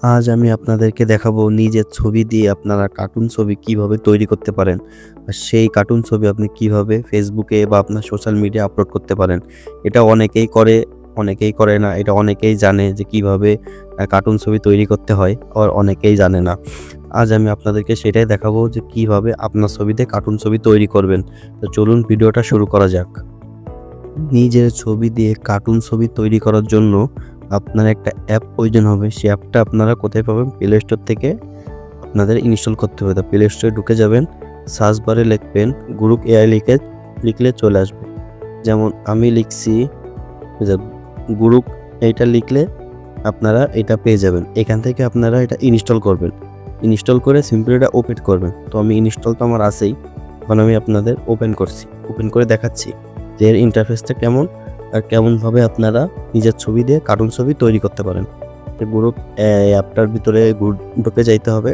আজ আমি আপনাদেরকে দেখাবো নিজের ছবি দিয়ে আপনারা কার্টুন ছবি কিভাবে তৈরি করতে পারেন। আর সেই কার্টুন ছবি আপনি কিভাবে ফেসবুকে বা আপনার সোশ্যাল মিডিয়ায় আপলোড করতে পারেন। এটা অনেকেই করে, অনেকেই করে না। এটা অনেকেই জানে যে কিভাবে কার্টুন ছবি তৈরি করতে হয়, আবার অনেকেই জানে না। আজ আমি আপনাদেরকে সেটাই দেখাবো যে কিভাবে আপনার ছবিতে কার্টুন ছবি তৈরি করবেন। তো চলুন ভিডিওটা শুরু করা যাক। নিজের ছবি দিয়ে কার্টুন ছবি তৈরি করার জন্য আপনার একটা অ্যাপ প্রয়োজন হবে। সেই অ্যাপটা আপনারা কোথায় পাবেন? প্লে স্টোর থেকে আপনাদের ইনস্টল করতে হবে। তো প্লে স্টোরে ঢুকে যাবেন, সার্চ বারে লিখবেন গ্রুপ এআই লিখলে চলে আসবে। যেমন আমি লিখছি যে গ্রুপ, এইটা লিখলে আপনারা এটা পেয়ে যাবেন। এখান থেকে আপনারা এটা ইনস্টল করবেন। ইনস্টল করে সিম্পলি এটা ওপেন করবেন। তো আমি ইনস্টল তো আমার আছেই, এখন আমি আপনাদের ওপেন করছি। ওপেন করে দেখাচ্ছি যে এর ইন্টারফেসটা কেমন আর কেমনভাবে আপনারা নিজের ছবি দিয়ে কার্টুন ছবি তৈরি করতে পারেন। গ্রুপ অ্যাপটার ভিতরে ঢুকে যাইতে হবে।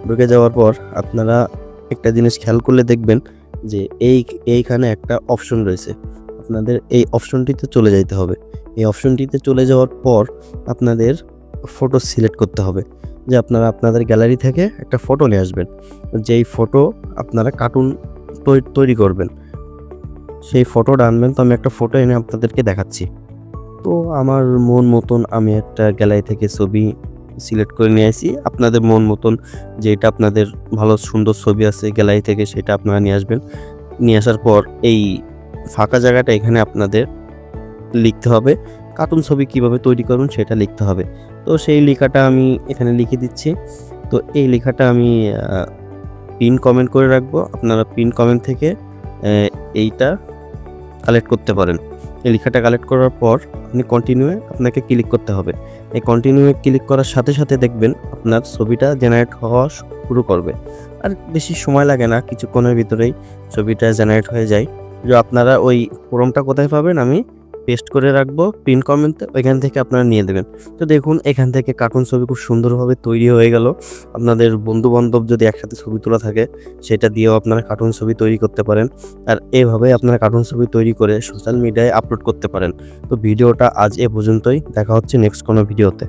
ঢুকে যাওয়ার পর আপনারা একটা জিনিস খেয়াল করলে দেখবেন যে এইখানে একটা অপশন রয়েছে। আপনাদের এই অপশনটিতে চলে যাইতে হবে। এই অপশনটিতে চলে যাওয়ার পর আপনাদের ফটো সিলেক্ট করতে হবে, যে আপনারা আপনাদের গ্যালারি থেকে একটা ফটো নিয়ে আসবেন। যেই ফটো আপনারা কার্টুন তৈরি করবেন সেই ফটোটা আনবেন। তো আমি একটা ফটো এনে আপনাদেরকে দেখাচ্ছি। তো আমার মন মতন আমি একটা গ্যালারি থেকে ছবি সিলেক্ট করে নিয়ে আসি। আপনাদের মন মতন যেটা আপনাদের ভালো সুন্দর ছবি আছে গ্যালারি থেকে সেটা আপনারা নিয়ে আসবেন। নিয়ে আসার পর এই ফাঁকা জায়গাটা এখানে আপনাদের লিখতে হবে কার্টুন ছবি কিভাবে তৈরি করবেন সেটা লিখতে হবে। তো সেই লেখাটা আমি এখানে লিখে দিচ্ছি। তো এই লেখাটা আমি পিন কমেন্ট করে রাখবো। আপনারা পিন কমেন্ট থেকে এইটা কালেক্ট করতে পারেন। এই লেখাটা কালেক্ট করার পর আপনি আপনাকে ক্লিক করতে হবে। এই কন্টিনিউয়ে ক্লিক করার সাথে সাথে দেখবেন আপনার ছবিটা জেনারেট হওয়া শুরু করবে। আর বেশি সময় লাগে না, কিছুক্ষণের ভিতরেই ছবিটা জেনারেট হয়ে যায়। যে আপনারা ওই ফর্মটা কোথায় পাবেন আমি পেস্ট করে রাখবো পিন কমেন্টে, ওইখান থেকে আপনারা নিয়ে দেবেন। তো দেখুন এখান থেকে কার্টুন ছবি খুব সুন্দরভাবে তৈরি হয়ে গেল। আপনাদের বন্ধু-বান্ধব যদি একসাথে ছবি তোলা থাকে সেটা দিয়েও আপনারা কার্টুন ছবি তৈরি করতে পারেন। আর এভাবে আপনারা কার্টুন ছবি তৈরি করে সোশ্যাল মিডিয়ায় আপলোড করতে পারেন। তো ভিডিওটা আজ এ পর্যন্তই। দেখা হচ্ছে নেক্সট কোনো ভিডিওতে।